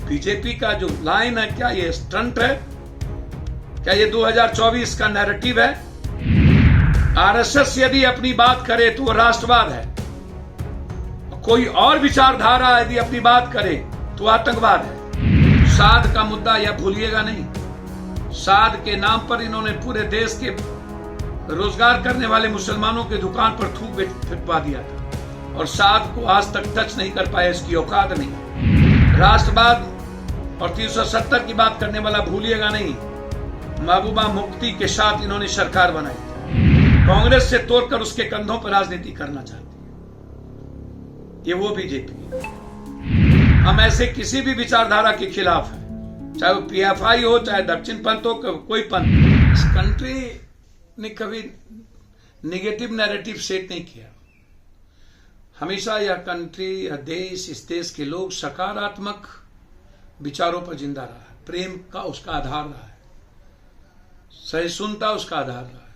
BJP का जो line है, क्या ये स्टंट है? क्या ये 2024 का नैरेटिव है? आरएसएस यदि अपनी बात करे तो वो राष्ट्रवाद है, कोई और विचारधारा यदि अपनी बात करे तो आतंकवाद है। साध का मुद्दा यह भूलिएगा नहीं, साध के नाम पर इन्होंने पूरे देश के रोजगार करने वाले मुसलमानों के दुकान पर थूक फिटवा दिया था और साध को आज तक टच नहीं कर पाए, इसकी औकात नहीं। राष्ट्रवाद और 370 की बात करने वाला भूलिएगा नहीं, महबूबा मुफ्ती के साथ इन्होंने सरकार बनाई थी। कांग्रेस से तोड़कर उसके कंधों पर राजनीति करना चाहती है, ये वो बीजेपी। हम ऐसे किसी भी विचारधारा के खिलाफ हैं, चाहे वो पीएफआई हो, चाहे दक्षिण पंथ हो, कोई पंथ। इस कंट्री ने कभी नेगेटिव नैरेटिव सेट नहीं किया। हमेशा यह कंट्री, यह देश, इस देश के लोग सकारात्मक विचारों पर जिंदा रहा है। प्रेम का उसका आधार रहा है, सहिष्णुता उसका आधार रहा है,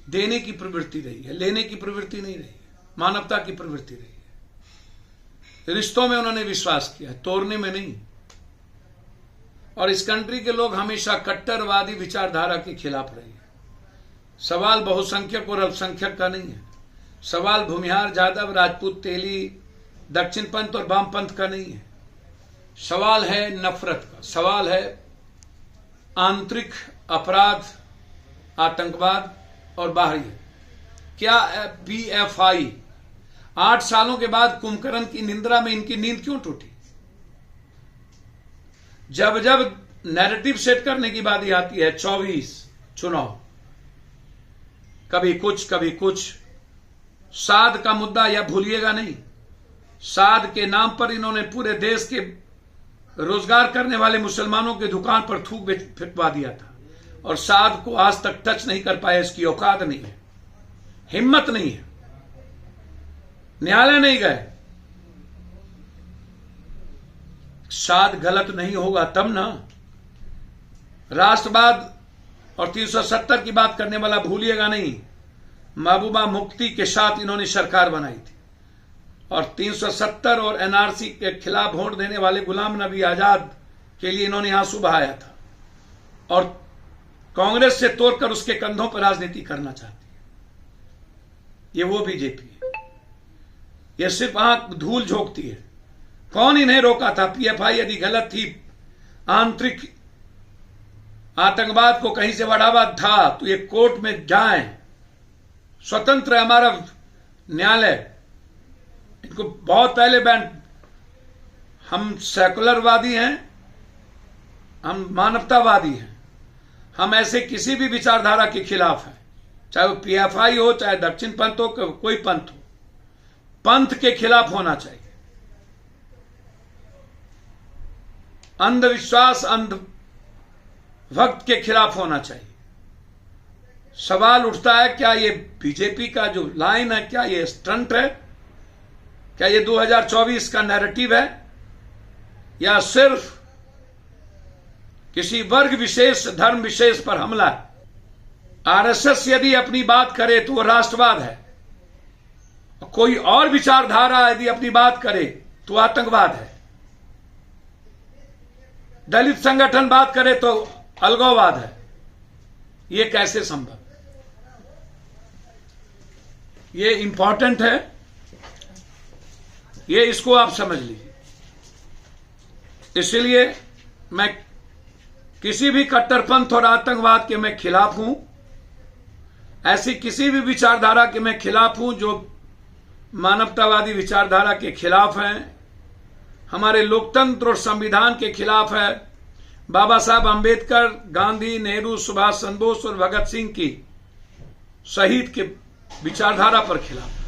देने की प्रवृत्ति रही है, लेने की प्रवृत्ति नहीं रही है, मानवता की प्रवृत्ति रही है। रिश्तों में उन्होंने विश्वास किया, तोड़ने में नहीं। और इस कंट्री के लोग हमेशा कट्टरवादी विचारधारा के खिलाफ रहे हैं। सवाल बहुसंख्यक और अल्पसंख्यक का नहीं है, सवाल भूमिहार, जादव, राजपूत, तेली, दक्षिण पंथ और वामपंथ का नहीं है। सवाल है नफरत का, सवाल है आंतरिक अपराध, आतंकवाद और बाहरी। क्या पीएफआई 8 सालों के बाद कुंभकर्ण की निंद्रा में इनकी नींद क्यों टूटी? जब जब नैरेटिव सेट करने की बात आती है, 24 चुनाव, कभी कुछ कभी कुछ। साध का मुद्दा यह भूलिएगा नहीं, साध के नाम पर इन्होंने पूरे देश के रोजगार करने वाले मुसलमानों के दुकान पर थूक फिटवा दिया था और साध को आज तक टच नहीं कर पाए, इसकी औकात नहीं है, हिम्मत नहीं है, न्यायालय नहीं गए। साध गलत नहीं होगा तब ना। राष्ट्रवाद और 370 की बात करने वाला भूलिएगा नहीं, महबूबा मुफ्ती के साथ इन्होंने सरकार बनाई थी और 370 और एनआरसी के खिलाफ वोट देने वाले गुलाम नबी आजाद के लिए इन्होंने आंसू बहाया था और कांग्रेस से तोड़कर उसके कंधों पर राजनीति करना चाहती है, ये वो बीजेपी है। ये सिर्फ आंख धूल झोंकती है। कौन इन्हें रोका था? पीएफआई यदि गलत थी, आंतरिक आतंकवाद को कहीं से बढ़ावा था तो ये कोर्ट में जाएं, स्वतंत्र है हमारा न्यायालय। इनको बहुत पहले बैन, हम सेकुलरवादी हैं, हम मानवतावादी हैं, हम ऐसे किसी भी विचारधारा के खिलाफ हैं, चाहे वो पीएफआई हो, चाहे दक्षिण पंथ हो, कोई पंथ हो। पंथ के खिलाफ होना चाहिए, अंधविश्वास, अंधभक्त के खिलाफ होना चाहिए। सवाल उठता है, क्या ये बीजेपी का जो लाइन है, क्या ये स्टंट है? क्या ये 2024 का नैरेटिव है या सिर्फ किसी वर्ग विशेष, धर्म विशेष पर हमला है? आरएसएस यदि अपनी बात करे तो वो राष्ट्रवाद है, कोई और विचारधारा यदि अपनी बात करे तो आतंकवाद है। दलित संगठन बात करे तो अलगाववाद है। ये कैसे संभव? ये इंपॉर्टेंट है, ये इसको आप समझ लीजिए। इसलिए मैं किसी भी कट्टरपंथ और आतंकवाद के मैं खिलाफ हूं, ऐसी किसी भी विचारधारा के मैं खिलाफ हूं जो मानवतावादी विचारधारा के खिलाफ हैं, हमारे लोकतंत्र और संविधान के खिलाफ है, बाबा साहब अंबेडकर, गांधी, नेहरू, सुभाष चंद्र बोस और भगत सिंह की शहीद के विचारधारा पर खिलाफ।